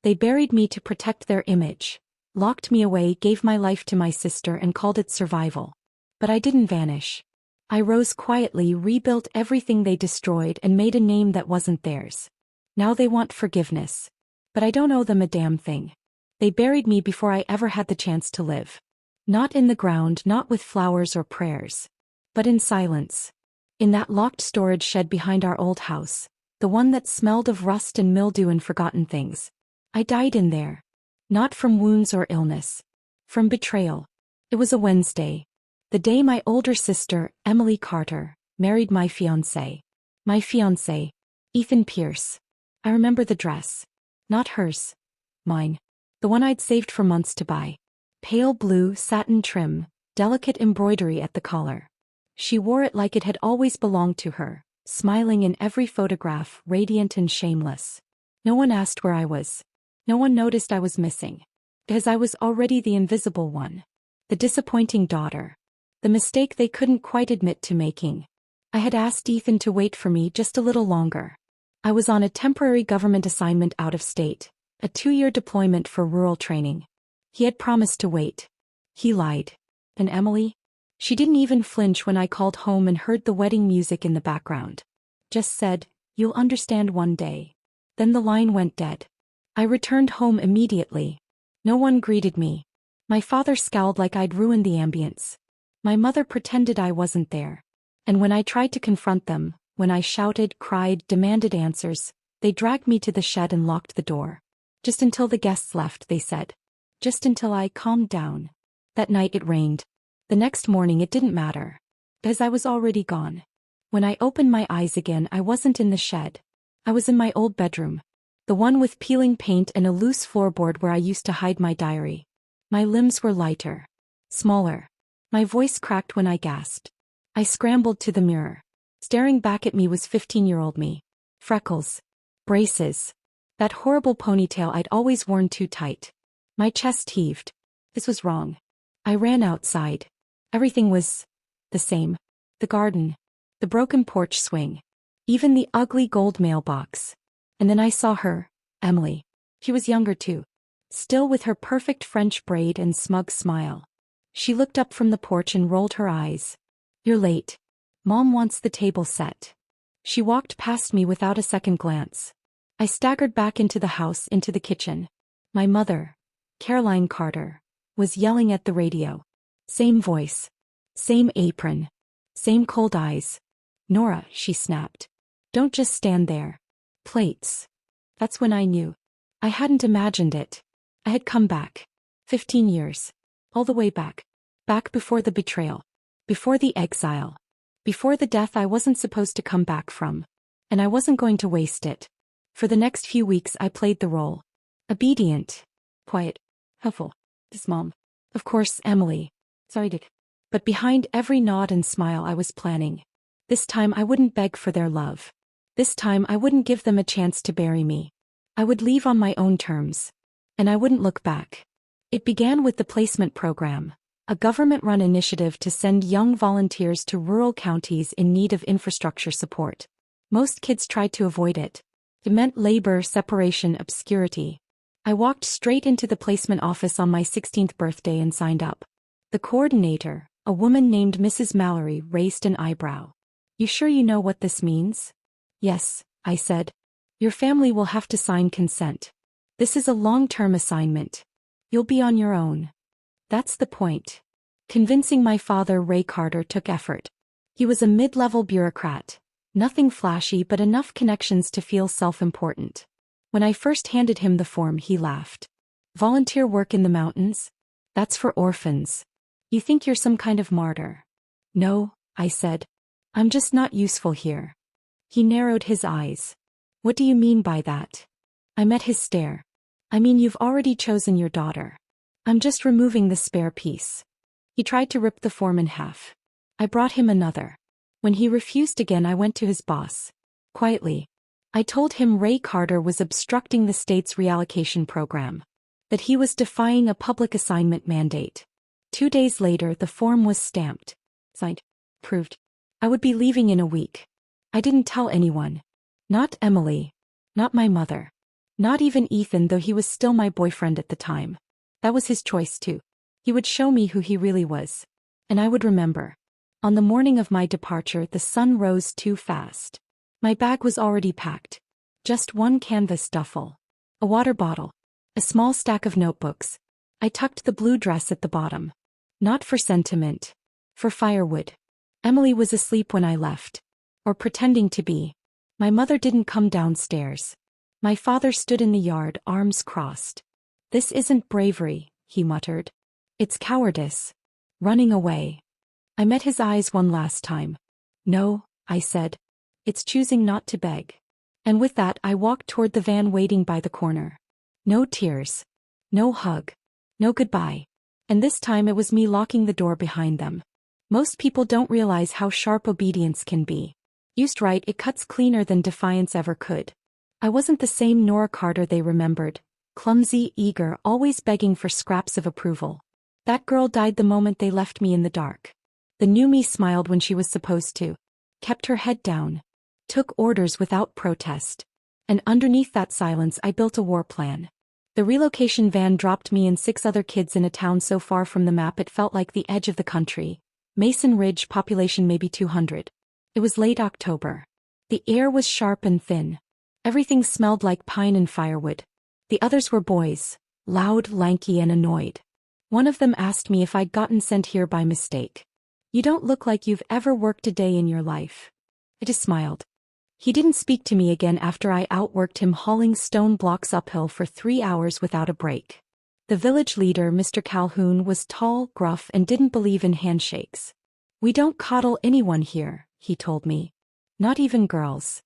They buried me to protect their image, locked me away, gave my life to my sister and called it survival. But I didn't vanish. I rose quietly, rebuilt everything they destroyed and made a name that wasn't theirs. Now they want forgiveness. But I don't owe them a damn thing. They buried me before I ever had the chance to live. Not in the ground, not with flowers or prayers. But in silence. In that locked storage shed behind our old house, the one that smelled of rust and mildew and forgotten things. I died in there. Not from wounds or illness. From betrayal. It was a Wednesday. The day my older sister, Emily Carter, married my fiancé. My fiancé, Ethan Pierce. I remember the dress. Not hers. Mine. The one I'd saved for months to buy. Pale blue satin trim, delicate embroidery at the collar. She wore it like it had always belonged to her, smiling in every photograph, radiant and shameless. No one asked where I was. No one noticed I was missing. Because I was already the invisible one. The disappointing daughter. The mistake they couldn't quite admit to making. I had asked Ethan to wait for me just a little longer. I was on a temporary government assignment out of state, a 2-year deployment for rural training. He had promised to wait. He lied. And Emily? She didn't even flinch when I called home and heard the wedding music in the background. Just said, "You'll understand one day." Then the line went dead. I returned home immediately. No one greeted me. My father scowled like I'd ruined the ambience. My mother pretended I wasn't there. And when I tried to confront them, when I shouted, cried, demanded answers, they dragged me to the shed and locked the door. Just until the guests left, they said. Just until I calmed down. That night it rained. The next morning it didn't matter. Because I was already gone. When I opened my eyes again, I wasn't in the shed. I was in my old bedroom. The one with peeling paint and a loose floorboard where I used to hide my diary. My limbs were lighter. Smaller. My voice cracked when I gasped. I scrambled to the mirror. Staring back at me was 15-year-old me. Freckles. Braces. That horrible ponytail I'd always worn too tight. My chest heaved. This was wrong. I ran outside. Everything was the same. The garden. The broken porch swing. Even the ugly gold mailbox. And then I saw her, Emily. She was younger too. Still with her perfect French braid and smug smile. She looked up from the porch and rolled her eyes. "You're late. Mom wants the table set." She walked past me without a second glance. I staggered back into the house, into the kitchen. My mother, Caroline Carter, was yelling at the radio. Same voice. Same apron. Same cold eyes. "Nora," she snapped. "Don't just stand there. Plates." That's when I knew. I hadn't imagined it. I had come back. 15 years. All the way back. Back before the betrayal. Before the exile. Before the death I wasn't supposed to come back from. And I wasn't going to waste it. For the next few weeks I played the role. Obedient. Quiet. Helpful. This mom. Of course, Emily. Sorry, Dick. But behind every nod and smile I was planning. This time I wouldn't beg for their love. This time I wouldn't give them a chance to bury me. I would leave on my own terms. And I wouldn't look back. It began with the placement program, a government-run initiative to send young volunteers to rural counties in need of infrastructure support. Most kids tried to avoid it. It meant labor, separation, obscurity. I walked straight into the placement office on my 16th birthday and signed up. The coordinator, a woman named Mrs. Mallory, raised an eyebrow. "You sure you know what this means?" "Yes," I said. "Your family will have to sign consent. This is a long-term assignment. You'll be on your own." That's the point. Convincing my father, Ray Carter, took effort. He was a mid-level bureaucrat. Nothing flashy but enough connections to feel self-important. When I first handed him the form, he laughed. "Volunteer work in the mountains? That's for orphans. You think you're some kind of martyr." "No," I said. "I'm just not useful here." He narrowed his eyes. "What do you mean by that?" I met his stare. "I mean you've already chosen your daughter. I'm just removing the spare piece." He tried to rip the form in half. I brought him another. When he refused again, I went to his boss. Quietly. I told him Ray Carter was obstructing the state's reallocation program. That he was defying a public assignment mandate. 2 days later, the form was stamped. Signed. Approved. I would be leaving in a week. I didn't tell anyone. Not Emily. Not my mother. Not even Ethan, though he was still my boyfriend at the time. That was his choice too. He would show me who he really was. And I would remember. On the morning of my departure, the sun rose too fast. My bag was already packed. Just one canvas duffel. A water bottle. A small stack of notebooks. I tucked the blue dress at the bottom. Not for sentiment. For firewood. Emily was asleep when I left. Or pretending to be. My mother didn't come downstairs. My father stood in the yard, arms crossed. "This isn't bravery," he muttered. "It's cowardice. Running away." I met his eyes one last time. "No," I said. "It's choosing not to beg." And with that I walked toward the van waiting by the corner. No tears. No hug. No goodbye. And this time it was me locking the door behind them. Most people don't realize how sharp obedience can be. Used right, it cuts cleaner than defiance ever could. I wasn't the same Nora Carter they remembered. Clumsy, eager, always begging for scraps of approval. That girl died the moment they left me in the dark. The new me smiled when she was supposed to. Kept her head down. Took orders without protest. And underneath that silence I built a war plan. The relocation van dropped me and 6 other kids in a town so far from the map it felt like the edge of the country. Mason Ridge, population maybe 200. It was late October. The air was sharp and thin. Everything smelled like pine and firewood. The others were boys, loud, lanky, and annoyed. One of them asked me if I'd gotten sent here by mistake. "You don't look like you've ever worked a day in your life." I just smiled. He didn't speak to me again after I outworked him hauling stone blocks uphill for 3 hours without a break. The village leader, Mr. Calhoun, was tall, gruff, and didn't believe in handshakes. "We don't coddle anyone here," he told me. "Not even girls."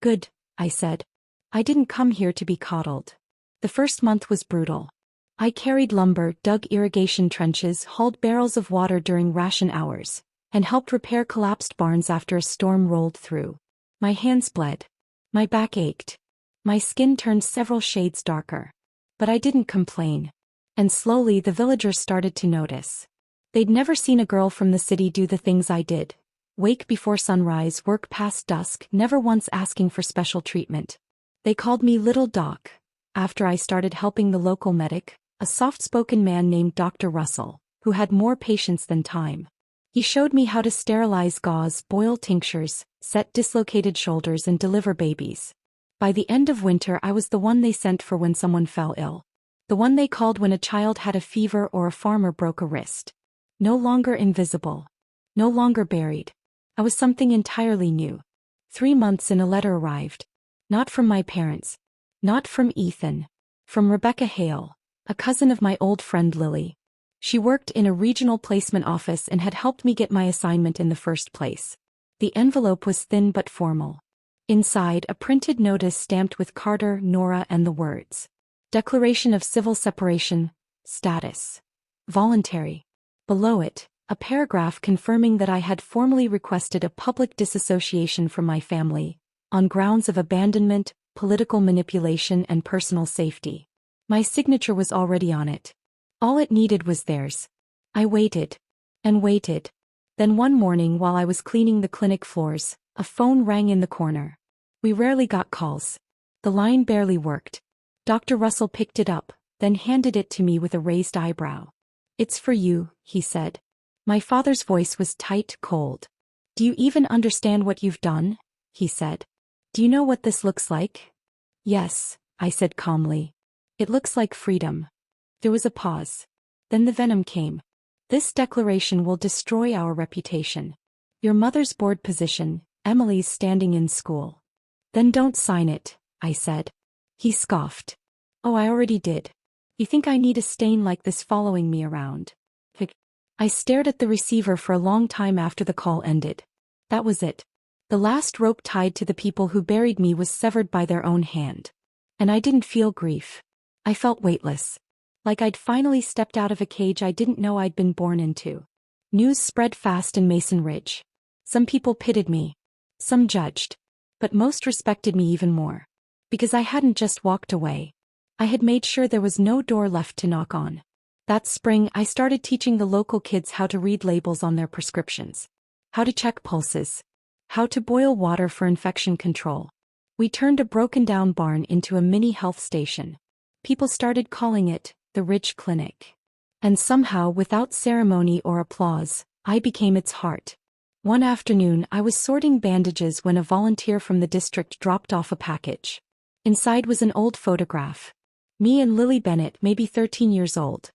"Good," I said. "I didn't come here to be coddled." The first month was brutal. I carried lumber, dug irrigation trenches, hauled barrels of water during ration hours, and helped repair collapsed barns after a storm rolled through. My hands bled. My back ached. My skin turned several shades darker. But I didn't complain. And slowly the villagers started to notice. They'd never seen a girl from the city do the things I did. Wake before sunrise, work past dusk, never once asking for special treatment. They called me Little Doc. After I started helping the local medic, a soft-spoken man named Dr. Russell, who had more patience than time. He showed me how to sterilize gauze, boil tinctures, set dislocated shoulders, and deliver babies. By the end of winter I was the one they sent for when someone fell ill. The one they called when a child had a fever or a farmer broke a wrist. No longer invisible. No longer buried. I was something entirely new. 3 months in, a letter arrived. Not from my parents. Not from Ethan. From Rebecca Hale, a cousin of my old friend Lily. She worked in a regional placement office and had helped me get my assignment in the first place. The envelope was thin but formal. Inside, a printed notice stamped with Carter, Nora, and the words: Declaration of Civil Separation, Status. Voluntary. Below it, a paragraph confirming that I had formally requested a public disassociation from my family, on grounds of abandonment, political manipulation, and personal safety. My signature was already on it. All it needed was theirs. I waited. And waited. Then one morning while I was cleaning the clinic floors, a phone rang in the corner. We rarely got calls. The line barely worked. Dr. Russell picked it up, then handed it to me with a raised eyebrow. "It's for you," he said. My father's voice was tight, cold. "Do you even understand what you've done?" he said. "Do you know what this looks like?" "Yes," I said calmly. "It looks like freedom." There was a pause. Then the venom came. "This declaration will destroy our reputation. Your mother's board position, Emily's standing in school." "Then don't sign it," I said. He scoffed. "Oh, I already did. You think I need a stain like this following me around?" I stared at the receiver for a long time after the call ended. That was it. The last rope tied to the people who buried me was severed by their own hand. And I didn't feel grief. I felt weightless. Like I'd finally stepped out of a cage I didn't know I'd been born into. News spread fast in Mason Ridge. Some people pitied me. Some judged. But most respected me even more. Because I hadn't just walked away. I had made sure there was no door left to knock on. That spring, I started teaching the local kids how to read labels on their prescriptions. How to check pulses. How to boil water for infection control. We turned a broken-down barn into a mini health station. People started calling it the Ridge Clinic. And somehow, without ceremony or applause, I became its heart. One afternoon, I was sorting bandages when a volunteer from the district dropped off a package. Inside was an old photograph. Me and Lily Bennett, maybe 13 years old.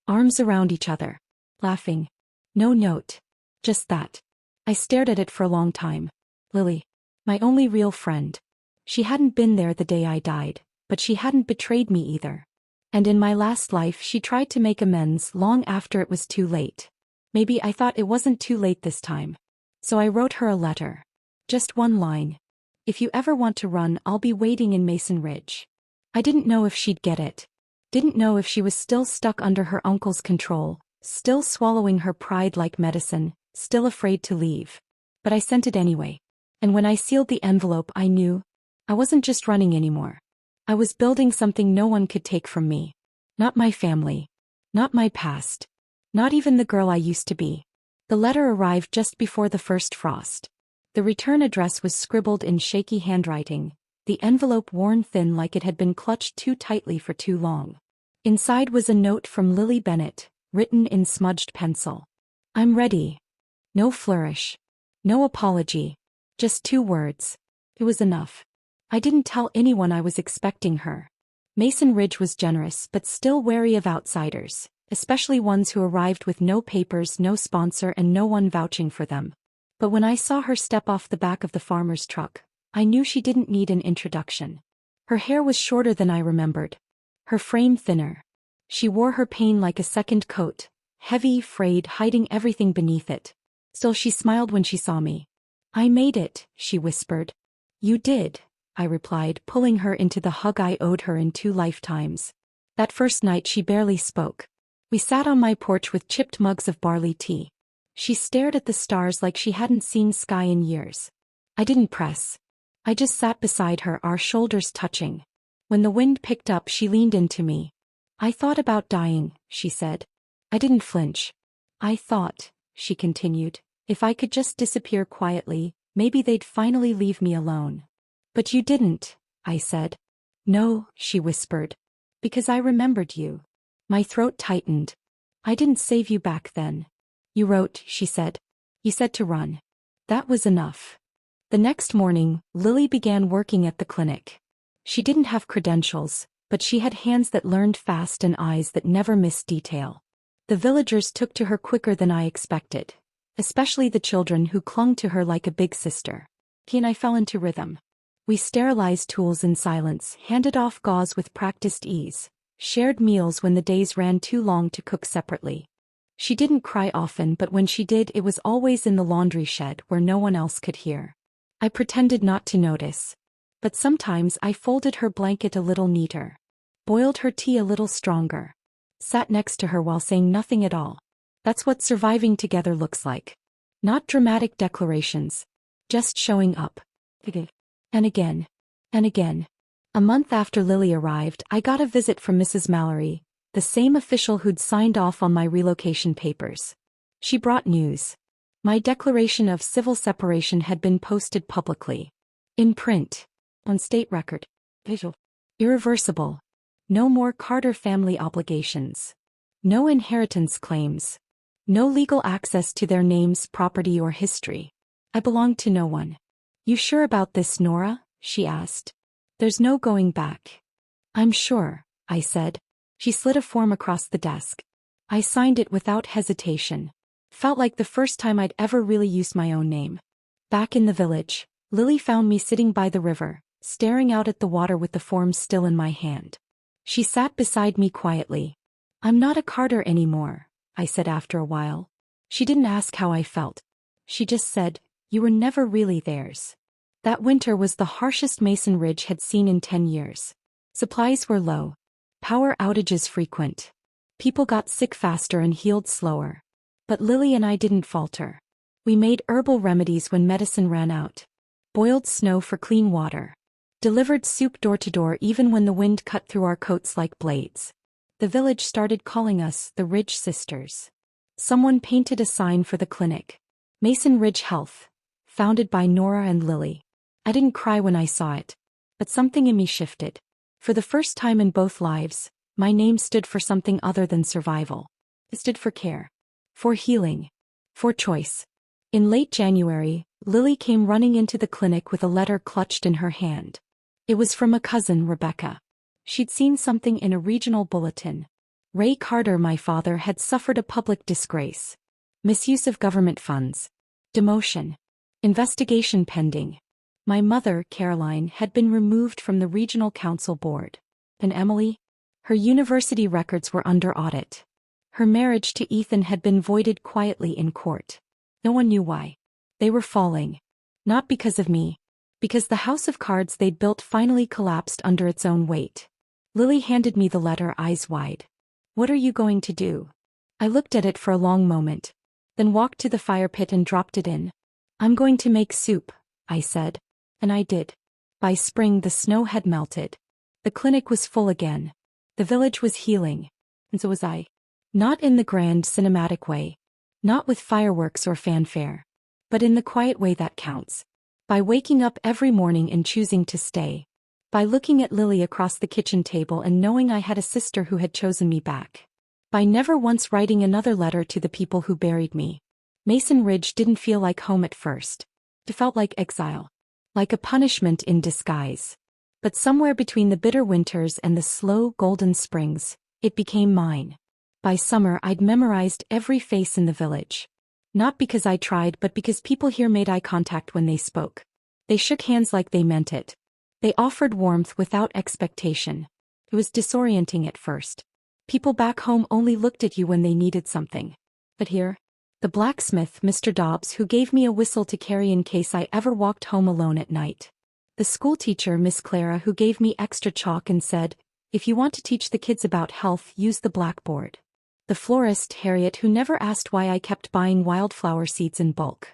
Arms around each other. Laughing. No note. Just that. I stared at it for a long time. Lily. My only real friend. She hadn't been there the day I died, but she hadn't betrayed me either. And in my last life she tried to make amends long after it was too late. Maybe I thought it wasn't too late this time. So I wrote her a letter. Just one line. If you ever want to run, I'll be waiting in Mason Ridge. I didn't know if she'd get it. Didn't know if she was still stuck under her uncle's control, still swallowing her pride like medicine, still afraid to leave. But I sent it anyway. And when I sealed the envelope, I knew I wasn't just running anymore. I was building something no one could take from me. Not my family. Not my past. Not even the girl I used to be. The letter arrived just before the first frost. The return address was scribbled in shaky handwriting, the envelope worn thin like it had been clutched too tightly for too long. Inside was a note from Lily Bennett, written in smudged pencil. I'm ready. No flourish. No apology. Just 2 words. It was enough. I didn't tell anyone I was expecting her. Mason Ridge was generous but still wary of outsiders, especially ones who arrived with no papers, no sponsor, and no one vouching for them. But when I saw her step off the back of the farmer's truck, I knew she didn't need an introduction. Her hair was shorter than I remembered. Her frame thinner. She wore her pain like a second coat, heavy, frayed, hiding everything beneath it. Still she smiled when she saw me. I made it, she whispered. You did, I replied, pulling her into the hug I owed her in 2 lifetimes. That first night she barely spoke. We sat on my porch with chipped mugs of barley tea. She stared at the stars like she hadn't seen sky in years. I didn't press. I just sat beside her, our shoulders touching. When the wind picked up, she leaned into me. I thought about dying, she said. I didn't flinch. I thought, she continued, if I could just disappear quietly, maybe they'd finally leave me alone. But you didn't, I said. No, she whispered. Because I remembered you. My throat tightened. I didn't save you back then. You wrote, she said. You said to run. That was enough. The next morning, Lily began working at the clinic. She didn't have credentials, but she had hands that learned fast and eyes that never missed detail. The villagers took to her quicker than I expected, especially the children who clung to her like a big sister. He and I fell into rhythm. We sterilized tools in silence, handed off gauze with practiced ease, shared meals when the days ran too long to cook separately. She didn't cry often, but when she did, it was always in the laundry shed where no one else could hear. I pretended not to notice. But sometimes I folded her blanket a little neater, boiled her tea a little stronger, sat next to her while saying nothing at all. That's what surviving together looks like. Not dramatic declarations. Just showing up. And again. And again. A month after Lily arrived, I got a visit from Mrs. Mallory, the same official who'd signed off on my relocation papers. She brought news. My declaration of civil separation had been posted publicly. In print. On state record. Irreversible. No more Carter family obligations. No inheritance claims. No legal access to their names, property, or history. I belonged to no one. You sure about this, Nora? She asked. There's no going back. I'm sure, I said. She slid a form across the desk. I signed it without hesitation. Felt like the first time I'd ever really used my own name. Back in the village, Lily found me sitting by the river, staring out at the water with the form still in my hand. She sat beside me quietly. I'm not a Carter anymore, I said after a while. She didn't ask how I felt. She just said, you were never really theirs. That winter was the harshest Mason Ridge had seen in 10 years. Supplies were low. Power outages frequent. People got sick faster and healed slower. But Lily and I didn't falter. We made herbal remedies when medicine ran out. Boiled snow for clean water. Delivered soup door to door even when the wind cut through our coats like blades. The village started calling us the Ridge Sisters. Someone painted a sign for the clinic. Mason Ridge Health. Founded by Nora and Lily. I didn't cry when I saw it. But something in me shifted. For the first time in both lives, my name stood for something other than survival. It stood for care. For healing. For choice. In late January, Lily came running into the clinic with a letter clutched in her hand. It was from a cousin, Rebecca. She'd seen something in a regional bulletin. Ray Carter, my father, had suffered a public disgrace. Misuse of government funds. Demotion. Investigation pending. My mother, Caroline, had been removed from the regional council board. And Emily? Her university records were under audit. Her marriage to Ethan had been voided quietly in court. No one knew why. They were falling. Not because of me. Because the house of cards they'd built finally collapsed under its own weight. Lily handed me the letter, eyes wide. What are you going to do? I looked at it for a long moment. Then walked to the fire pit and dropped it in. I'm going to make soup, I said. And I did. By spring the snow had melted. The clinic was full again. The village was healing. And so was I. Not in the grand cinematic way. Not with fireworks or fanfare. But in the quiet way that counts. By waking up every morning and choosing to stay. By looking at Lily across the kitchen table and knowing I had a sister who had chosen me back. By never once writing another letter to the people who buried me. Mason Ridge didn't feel like home at first. It felt like exile. Like a punishment in disguise. But somewhere between the bitter winters and the slow golden springs, it became mine. By summer I'd memorized every face in the village. Not because I tried, but because people here made eye contact when they spoke. They shook hands like they meant it. They offered warmth without expectation. It was disorienting at first. People back home only looked at you when they needed something. But here, the blacksmith, Mr. Dobbs, who gave me a whistle to carry in case I ever walked home alone at night. The schoolteacher, Miss Clara, who gave me extra chalk and said, if you want to teach the kids about health, use the blackboard. The florist, Harriet, who never asked why I kept buying wildflower seeds in bulk.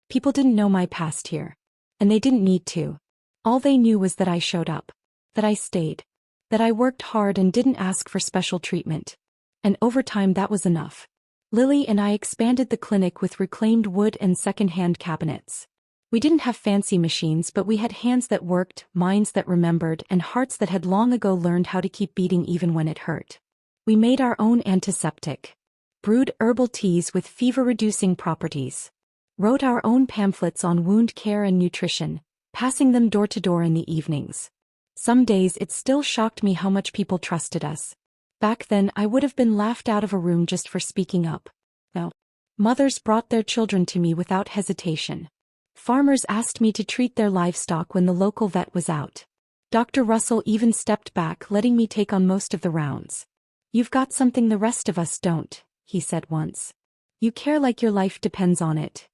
People didn't know my past here. And they didn't need to. All they knew was that I showed up. That I stayed. That I worked hard and didn't ask for special treatment. And over time that was enough. Lily and I expanded the clinic with reclaimed wood and second-hand cabinets. We didn't have fancy machines, but we had hands that worked, minds that remembered, and hearts that had long ago learned how to keep beating even when it hurt. We made our own antiseptic. Brewed herbal teas with fever-reducing properties. Wrote our own pamphlets on wound care and nutrition, passing them door to door in the evenings. Some days it still shocked me how much people trusted us. Back then I would have been laughed out of a room just for speaking up. Now, mothers brought their children to me without hesitation. Farmers asked me to treat their livestock when the local vet was out. Dr. Russell even stepped back, letting me take on most of the rounds. You've got something the rest of us don't, he said once. You care like your life depends on it.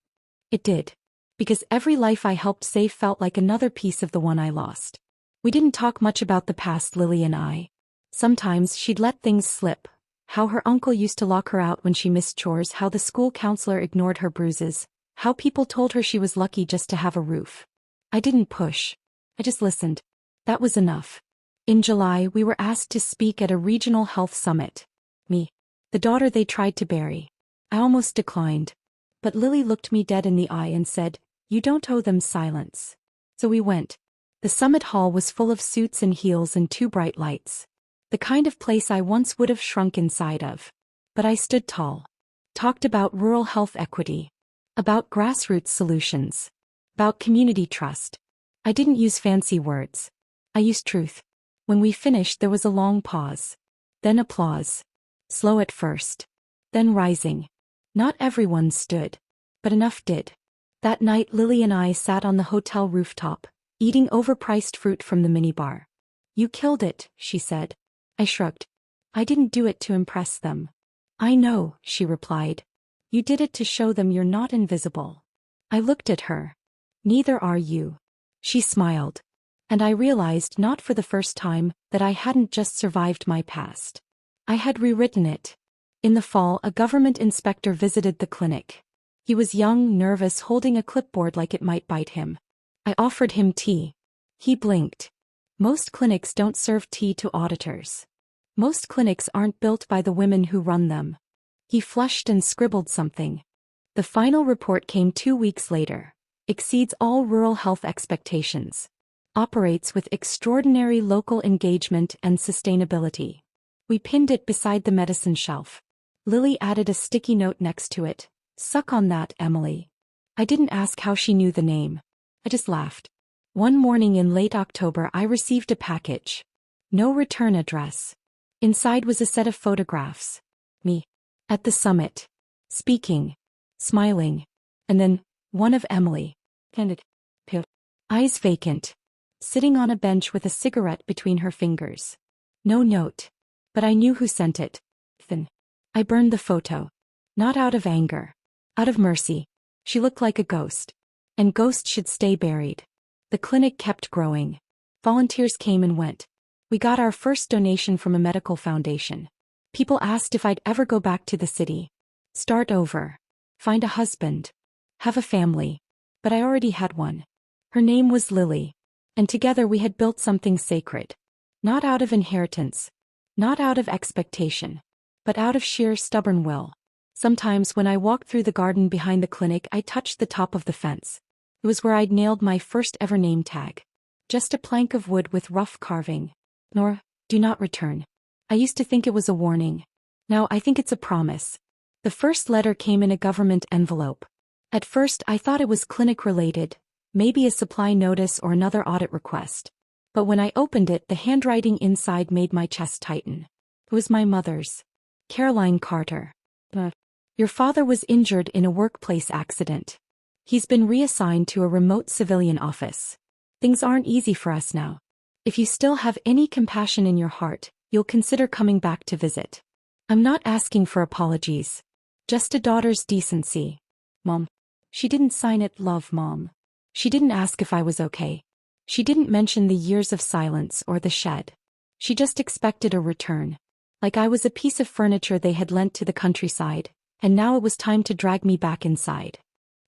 It did. Because every life I helped save felt like another piece of the one I lost. We didn't talk much about the past, Lily and I. Sometimes she'd let things slip. How her uncle used to lock her out when she missed chores, how the school counselor ignored her bruises, how people told her she was lucky just to have a roof. I didn't push. I just listened. That was enough. In July we were asked to speak at a regional health summit. Me. The daughter they tried to bury. I almost declined. But Lily looked me dead in the eye and said, you don't owe them silence. So we went. The summit hall was full of suits and heels and two bright lights. The kind of place I once would have shrunk inside of. But I stood tall. Talked about rural health equity. About grassroots solutions. About community trust. I didn't use fancy words. I used truth. When we finished there was a long pause. Then applause. Slow at first. Then rising. Not everyone stood. But enough did. That night Lily and I sat on the hotel rooftop, eating overpriced fruit from the minibar. You killed it, she said. I shrugged. I didn't do it to impress them. I know, she replied. You did it to show them you're not invisible. I looked at her. Neither are you. She smiled. And I realized, not for the first time, that I hadn't just survived my past. I had rewritten it. In the fall, a government inspector visited the clinic. He was young, nervous, holding a clipboard like it might bite him. I offered him tea. He blinked. Most clinics don't serve tea to auditors. Most clinics aren't built by the women who run them. He flushed and scribbled something. The final report came 2 weeks later. Exceeds all rural health expectations. Operates with extraordinary local engagement and sustainability. We pinned it beside the medicine shelf. Lily added a sticky note next to it. Suck on that, Emily. I didn't ask how she knew the name. I just laughed. One morning in late October I received a package. No return address. Inside was a set of photographs. Me. At the summit. Speaking. Smiling. And then, one of Emily. Candid. Eyes vacant. Sitting on a bench with a cigarette between her fingers. No note. But I knew who sent it. Then. I burned the photo. Not out of anger. Out of mercy. She looked like a ghost. And ghosts should stay buried. The clinic kept growing. Volunteers came and went. We got our first donation from a medical foundation. People asked if I'd ever go back to the city. Start over. Find a husband. Have a family. But I already had one. Her name was Lily. And together we had built something sacred. Not out of inheritance. Not out of expectation. But out of sheer stubborn will. Sometimes when I walked through the garden behind the clinic I touched the top of the fence. It was where I'd nailed my first ever name tag. Just a plank of wood with rough carving. Nora, do not return. I used to think it was a warning. Now I think it's a promise. The first letter came in a government envelope. At first I thought it was clinic-related, maybe a supply notice or another audit request. But when I opened it the handwriting inside made my chest tighten. It was my mother's. Caroline Carter. Your father was injured in a workplace accident. He's been reassigned to a remote civilian office. Things aren't easy for us now. If you still have any compassion in your heart, you'll consider coming back to visit. I'm not asking for apologies. Just a daughter's decency. Mom. She didn't sign it, love, Mom. She didn't ask if I was okay. She didn't mention the years of silence or the shed. She just expected a return. Like I was a piece of furniture they had lent to the countryside, and now it was time to drag me back inside.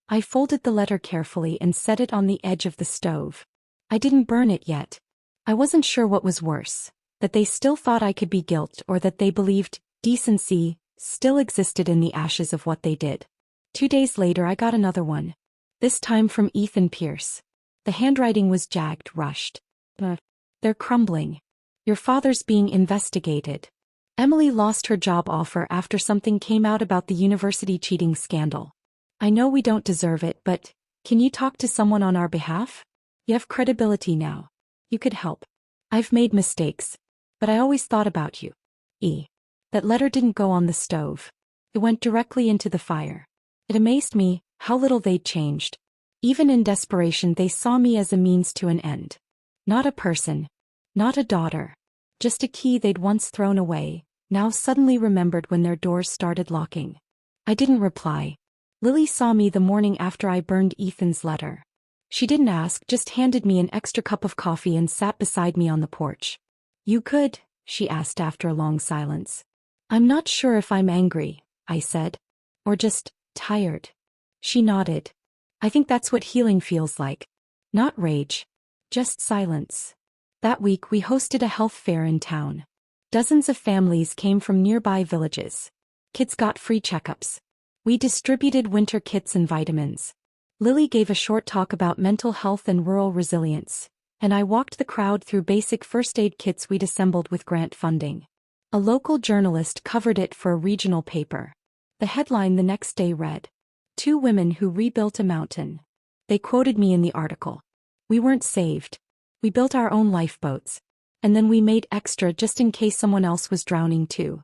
I folded the letter carefully and set it on the edge of the stove. I didn't burn it yet. I wasn't sure what was worse, that they still thought I could be guilt or that they believed decency still existed in the ashes of what they did. 2 days later I got another one. This time from Ethan Pierce. The handwriting was jagged, rushed. They're crumbling. Your father's being investigated. Emily lost her job offer after something came out about the university cheating scandal. I know we don't deserve it, but can you talk to someone on our behalf? You have credibility now. You could help. I've made mistakes, but I always thought about you. That letter didn't go on the stove. It went directly into the fire. It amazed me how little they'd changed. Even in desperation they saw me as a means to an end. Not a person. Not a daughter. Just a key they'd once thrown away, now suddenly remembered when their doors started locking. I didn't reply. Lily saw me the morning after I burned Ethan's letter. She didn't ask, just handed me an extra cup of coffee and sat beside me on the porch. You good? She asked after a long silence. I'm not sure if I'm angry, I said. Or just tired. She nodded. I think that's what healing feels like. Not rage. Just silence. That week we hosted a health fair in town. Dozens of families came from nearby villages. Kids got free checkups. We distributed winter kits and vitamins. Lily gave a short talk about mental health and rural resilience, and I walked the crowd through basic first aid kits we'd assembled with grant funding. A local journalist covered it for a regional paper. The headline the next day read, "Two women who rebuilt a mountain." They quoted me in the article. We weren't saved. We built our own lifeboats. And then we made extra just in case someone else was drowning too.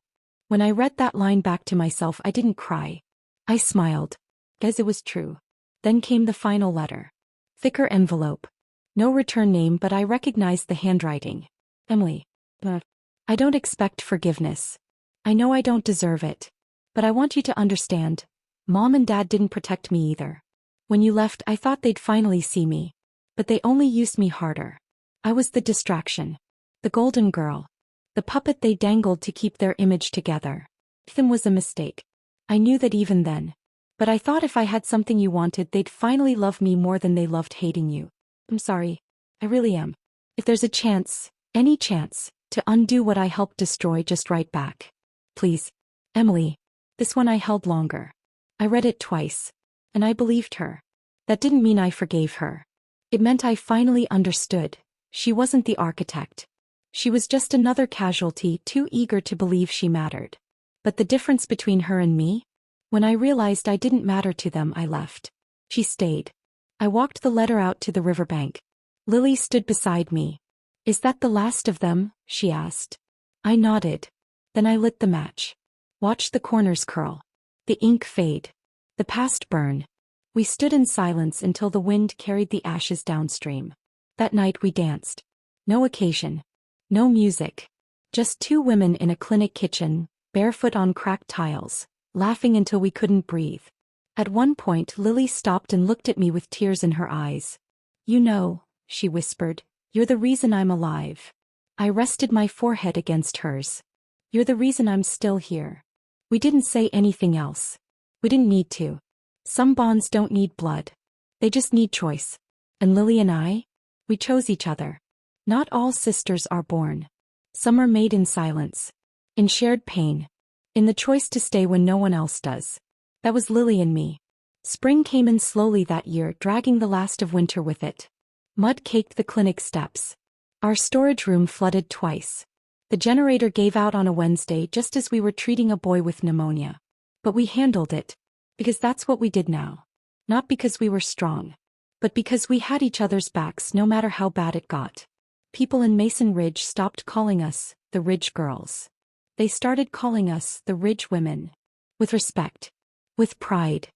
When I read that line back to myself I didn't cry. I smiled. Guess it was true. Then came the final letter. Thicker envelope. No return name, but I recognized the handwriting. Emily. I don't expect forgiveness. I know I don't deserve it. But I want you to understand. Mom and Dad didn't protect me either. When you left I thought they'd finally see me. But they only used me harder. I was the distraction. The golden girl. The puppet they dangled to keep their image together. Ethan was a mistake. I knew that even then. But I thought if I had something you wanted they'd finally love me more than they loved hating you. I'm sorry. I really am. If there's a chance, any chance, to undo what I helped destroy, just write back. Please. Emily. This one I held longer. I read it twice. And I believed her. That didn't mean I forgave her. It meant I finally understood. She wasn't the architect. She was just another casualty too eager to believe she mattered. But the difference between her and me? When I realized I didn't matter to them, I left. She stayed. I walked the letter out to the riverbank. Lily stood beside me. "Is that the last of them?" she asked. I nodded. Then I lit the match. Watched the corners curl. The ink fade. The past burn. We stood in silence until the wind carried the ashes downstream. That night we danced. No occasion. No music. Just two women in a clinic kitchen, barefoot on cracked tiles, laughing until we couldn't breathe. At one point Lily stopped and looked at me with tears in her eyes. "You know," she whispered, "you're the reason I'm alive." I rested my forehead against hers. "You're the reason I'm still here." We didn't say anything else. We didn't need to. Some bonds don't need blood. They just need choice. And Lily and I? We chose each other. Not all sisters are born. Some are made in silence. In shared pain. In the choice to stay when no one else does. That was Lily and me. Spring came in slowly that year, dragging the last of winter with it. Mud caked the clinic steps. Our storage room flooded twice. The generator gave out on a Wednesday just as we were treating a boy with pneumonia. But we handled it. Because that's what we did now. Not because we were strong. But because we had each other's backs no matter how bad it got. People in Mason Ridge stopped calling us the Ridge Girls. They started calling us the Ridge Women. With respect. With pride.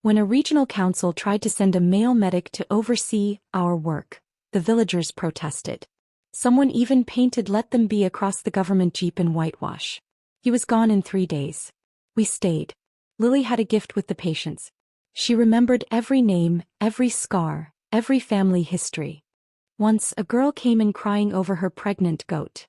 When a regional council tried to send a male medic to oversee our work, the villagers protested. Someone even painted "Let Them Be" across the government jeep in whitewash. He was gone in 3 days. We stayed. Lily had a gift with the patients. She remembered every name, every scar, every family history. Once a girl came in crying over her pregnant goat.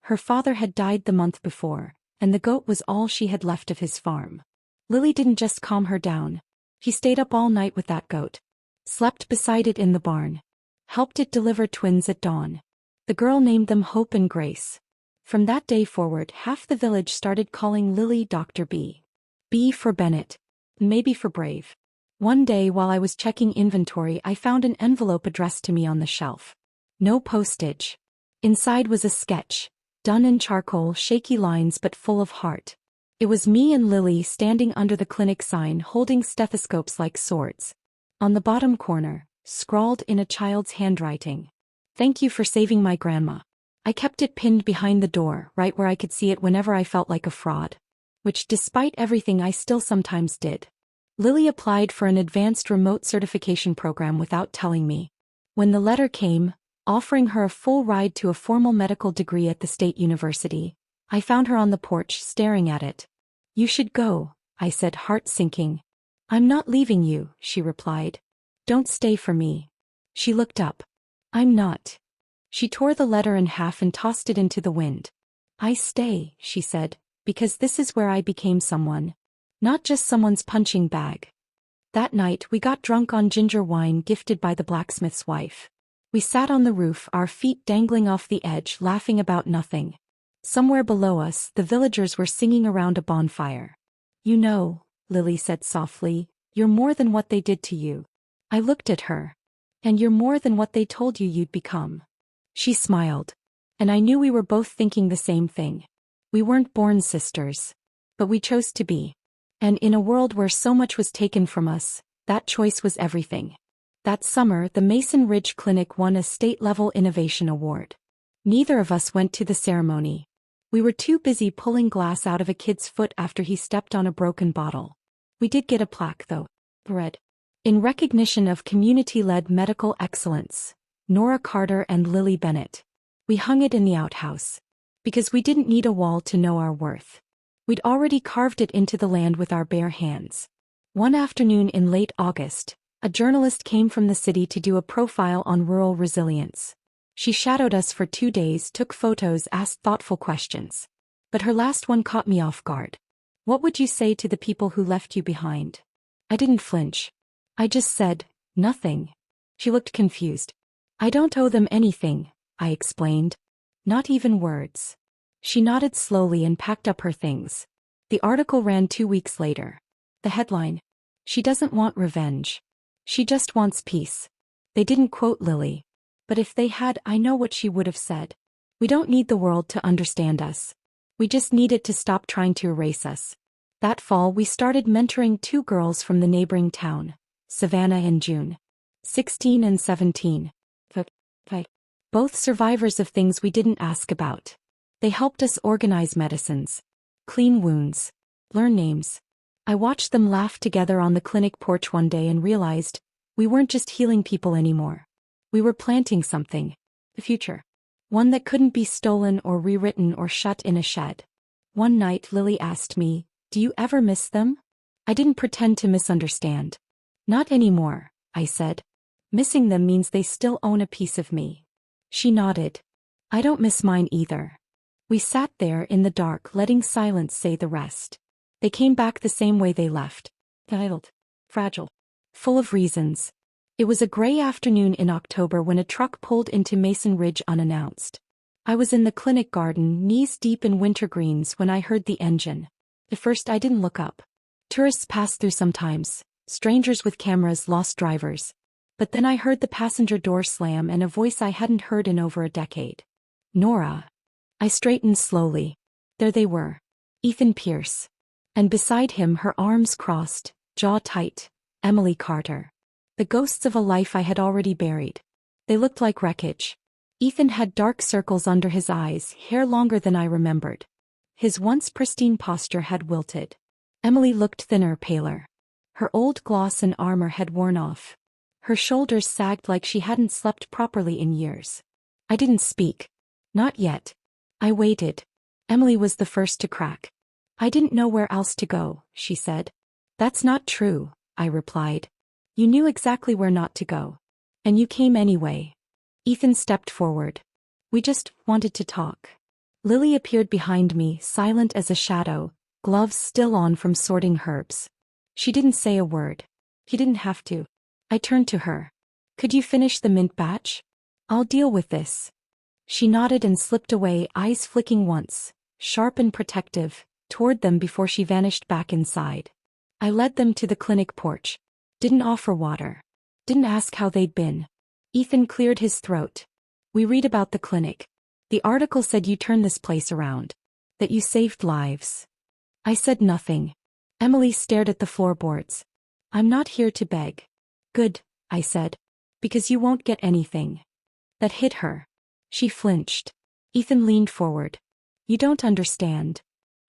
Her father had died the month before, and the goat was all she had left of his farm. Lily didn't just calm her down. She stayed up all night with that goat. Slept beside it in the barn. Helped it deliver twins at dawn. The girl named them Hope and Grace. From that day forward, half the village started calling Lily Dr. B. B for Bennett. Maybe for brave. One day while I was checking inventory, I found an envelope addressed to me on the shelf. No postage. Inside was a sketch, done in charcoal, shaky lines but full of heart. It was me and Lily standing under the clinic sign holding stethoscopes like swords. On the bottom corner, scrawled in a child's handwriting. "Thank you for saving my grandma." I kept it pinned behind the door, right where I could see it whenever I felt like a fraud. Which, despite everything, I still sometimes did. Lily applied for an advanced remote certification program without telling me. When the letter came, offering her a full ride to a formal medical degree at the state university, I found her on the porch staring at it. "You should go," I said, heart sinking. "I'm not leaving you," she replied. "Don't stay for me." She looked up. "I'm not." She tore the letter in half and tossed it into the wind. "I stay," she said, "because this is where I became someone. Not just someone's punching bag." That night we got drunk on ginger wine gifted by the blacksmith's wife. We sat on the roof, our feet dangling off the edge, laughing about nothing. Somewhere below us, the villagers were singing around a bonfire. "You know," Lily said softly, "you're more than what they did to you." I looked at her. "And you're more than what they told you you'd become." She smiled. And I knew we were both thinking the same thing. We weren't born sisters. But we chose to be. And in a world where so much was taken from us, that choice was everything. That summer, the Mason Ridge Clinic won a state-level innovation award. Neither of us went to the ceremony. We were too busy pulling glass out of a kid's foot after he stepped on a broken bottle. We did get a plaque, though. Read. "In recognition of community-led medical excellence, Nora Carter and Lily Bennett." We hung it in the outhouse. Because we didn't need a wall to know our worth. We'd already carved it into the land with our bare hands. One afternoon in late August, a journalist came from the city to do a profile on rural resilience. She shadowed us for 2 days, took photos, asked thoughtful questions. But her last one caught me off guard. "What would you say to the people who left you behind?" I didn't flinch. I just said, "Nothing." She looked confused. "I don't owe them anything," I explained. "Not even words." She nodded slowly and packed up her things. The article ran 2 weeks later. The headline: "She doesn't want revenge. She just wants peace." They didn't quote Lily. But if they had, I know what she would have said. We don't need the world to understand us. We just need it to stop trying to erase us. That fall we started mentoring two girls from the neighboring town, Savannah and June. 16 and 17. Both survivors of things we didn't ask about. They helped us organize medicines, clean wounds, learn names. I watched them laugh together on the clinic porch one day and realized we weren't just healing people anymore. We were planting something, the future. One that couldn't be stolen or rewritten or shut in a shed. One night Lily asked me, "Do you ever miss them?" I didn't pretend to misunderstand. "Not anymore," I said. "Missing them means they still own a piece of me." She nodded. "I don't miss mine either." We sat there in the dark, letting silence say the rest. They came back the same way they left. Titled, fragile, full of reasons. It was a gray afternoon in October when a truck pulled into Mason Ridge unannounced. I was in the clinic garden, knees deep in wintergreens, when I heard the engine. At first I didn't look up. Tourists pass through sometimes, strangers with cameras, lost drivers. But then I heard the passenger door slam and a voice I hadn't heard in over a decade. "Nora." I straightened slowly. There they were. Ethan Pierce. And beside him, her arms crossed, jaw tight, Emily Carter. The ghosts of a life I had already buried. They looked like wreckage. Ethan had dark circles under his eyes, hair longer than I remembered. His once pristine posture had wilted. Emily looked thinner, paler. Her old gloss and armor had worn off. Her shoulders sagged like she hadn't slept properly in years. I didn't speak. Not yet. I waited. Emily was the first to crack. "I didn't know where else to go," she said. "That's not true," I replied. "You knew exactly where not to go. And you came anyway." Ethan stepped forward. "We just wanted to talk." Lily appeared behind me, silent as a shadow, gloves still on from sorting herbs. She didn't say a word. He didn't have to. I turned to her. "Could you finish the mint batch? I'll deal with this." She nodded and slipped away, eyes flicking once, sharp and protective, toward them before she vanished back inside. I led them to the clinic porch. Didn't offer water. Didn't ask how they'd been. Ethan cleared his throat. "We read about the clinic. The article said you turned this place around. That you saved lives." I said nothing. Emily stared at the floorboards. "I'm not here to beg." "Good," I said. "Because you won't get anything." That hit her. She flinched. Ethan leaned forward. "You don't understand."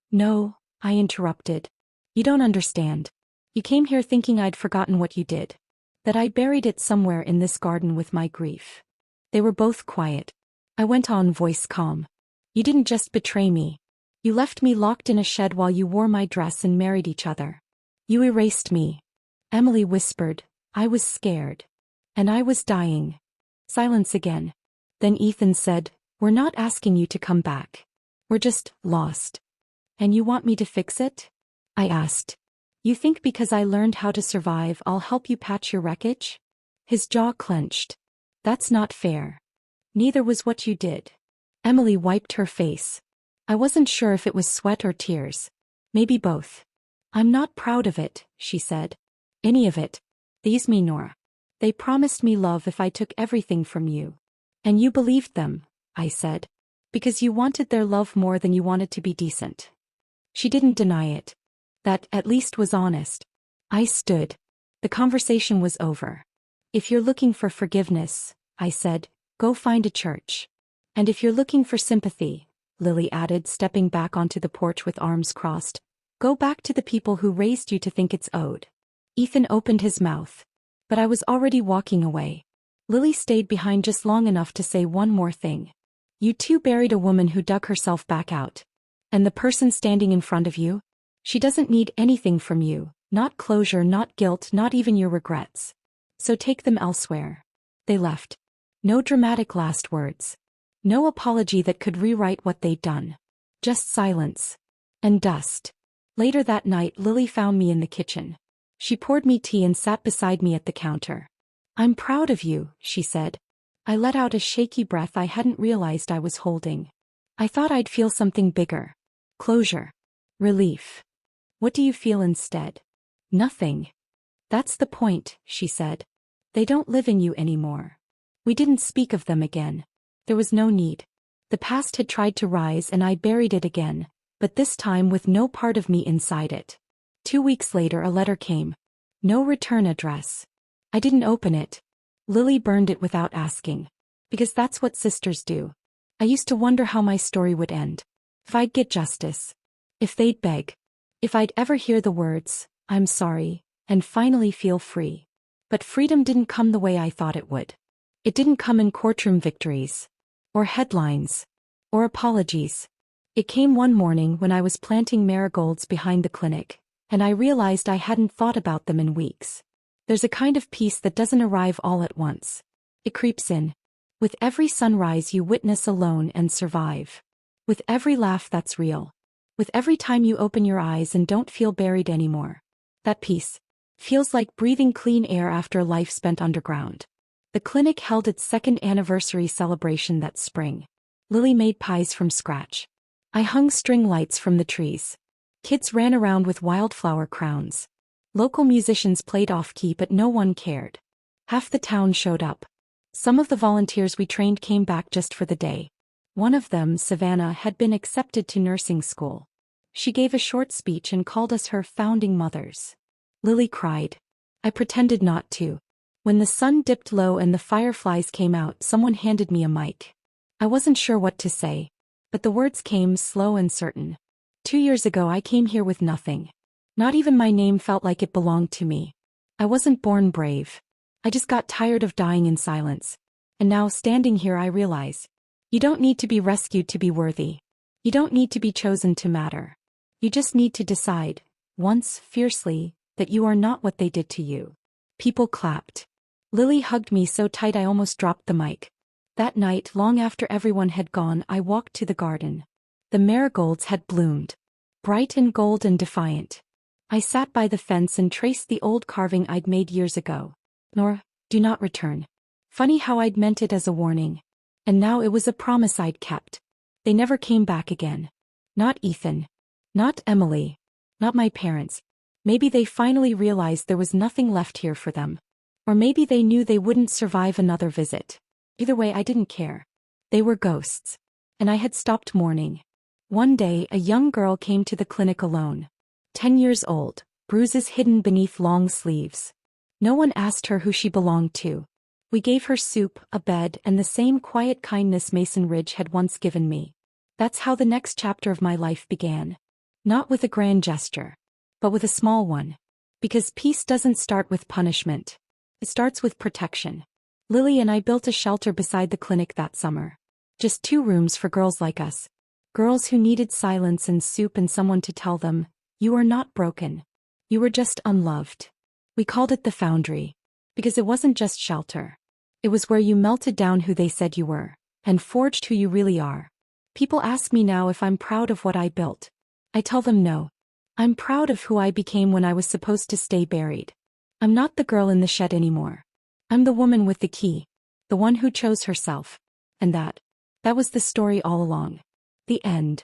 "No," I interrupted. "You don't understand. You came here thinking I'd forgotten what you did. That I buried it somewhere in this garden with my grief." They were both quiet. I went on, voice calm. "You didn't just betray me. You left me locked in a shed while you wore my dress and married each other. You erased me." Emily whispered. "I was scared. And I was dying." Silence again. Then Ethan said, "We're not asking you to come back. We're just lost." "And you want me to fix it?" I asked. "You think because I learned how to survive I'll help you patch your wreckage?" His jaw clenched. "That's not fair. Neither was what you did." Emily wiped her face. I wasn't sure if it was sweat or tears. Maybe both. "I'm not proud of it," she said. "Any of it. These me, Nora. They promised me love if I took everything from you. And you believed them," I said. "Because you wanted their love more than you wanted to be decent." She didn't deny it. That, at least, was honest. I stood. The conversation was over. "If you're looking for forgiveness," I said, "go find a church. And if you're looking for sympathy," Lily added, stepping back onto the porch with arms crossed, "go back to the people who raised you to think it's owed." Ethan opened his mouth. But I was already walking away. Lily stayed behind just long enough to say one more thing. "You two buried a woman who dug herself back out. And the person standing in front of you? She doesn't need anything from you, not closure, not guilt, not even your regrets. So take them elsewhere." They left. No dramatic last words. No apology that could rewrite what they'd done. Just silence. And dust. Later that night, Lily found me in the kitchen. She poured me tea and sat beside me at the counter. "I'm proud of you," she said. I let out a shaky breath I hadn't realized I was holding. I thought I'd feel something bigger. Closure. Relief. "What do you feel instead?" "Nothing." "That's the point," she said. "They don't live in you anymore. We didn't speak of them again. There was no need. The past had tried to rise and I buried it again, but this time with no part of me inside it. 2 weeks later a letter came. No return address. I didn't open it. Lily burned it without asking. Because that's what sisters do. I used to wonder how my story would end. If I'd get justice. If they'd beg. If I'd ever hear the words, "I'm sorry," and finally feel free. But freedom didn't come the way I thought it would. It didn't come in courtroom victories. Or headlines. Or apologies. It came one morning when I was planting marigolds behind the clinic, and I realized I hadn't thought about them in weeks. There's a kind of peace that doesn't arrive all at once. It creeps in. With every sunrise you witness alone and survive. With every laugh that's real. With every time you open your eyes and don't feel buried anymore. That peace feels like breathing clean air after a life spent underground. The clinic held its second anniversary celebration that spring. Lily made pies from scratch. I hung string lights from the trees. Kids ran around with wildflower crowns. Local musicians played off-key but no one cared. Half the town showed up. Some of the volunteers we trained came back just for the day. One of them, Savannah, had been accepted to nursing school. She gave a short speech and called us her founding mothers. Lily cried. I pretended not to. When the sun dipped low and the fireflies came out, someone handed me a mic. I wasn't sure what to say, but the words came slow and certain. 2 years ago I came here with nothing. Not even my name felt like it belonged to me. I wasn't born brave. I just got tired of dying in silence. And now standing here I realize. You don't need to be rescued to be worthy. You don't need to be chosen to matter. You just need to decide, once fiercely, that you are not what they did to you. People clapped. Lily hugged me so tight I almost dropped the mic. That night, long after everyone had gone, I walked to the garden. The marigolds had bloomed. Bright and gold and defiant. I sat by the fence and traced the old carving I'd made years ago. Nor, do not return. Funny how I'd meant it as a warning. And now it was a promise I'd kept. They never came back again. Not Ethan. Not Emily. Not my parents. Maybe they finally realized there was nothing left here for them. Or maybe they knew they wouldn't survive another visit. Either way, I didn't care. They were ghosts. And I had stopped mourning. One day, a young girl came to the clinic alone. 10 years old, bruises hidden beneath long sleeves. No one asked her who she belonged to. We gave her soup, a bed, and the same quiet kindness Mason Ridge had once given me. That's how the next chapter of my life began. Not with a grand gesture, but with a small one. Because peace doesn't start with punishment. It starts with protection. Lily and I built a shelter beside the clinic that summer. Just 2 rooms for girls like us. Girls who needed silence and soup and someone to tell them, you are not broken. You were just unloved. We called it the Foundry. Because it wasn't just shelter. It was where you melted down who they said you were, and forged who you really are. People ask me now if I'm proud of what I built. I tell them no. I'm proud of who I became when I was supposed to stay buried. I'm not the girl in the shed anymore. I'm the woman with the key. The one who chose herself. And that was the story all along. The end.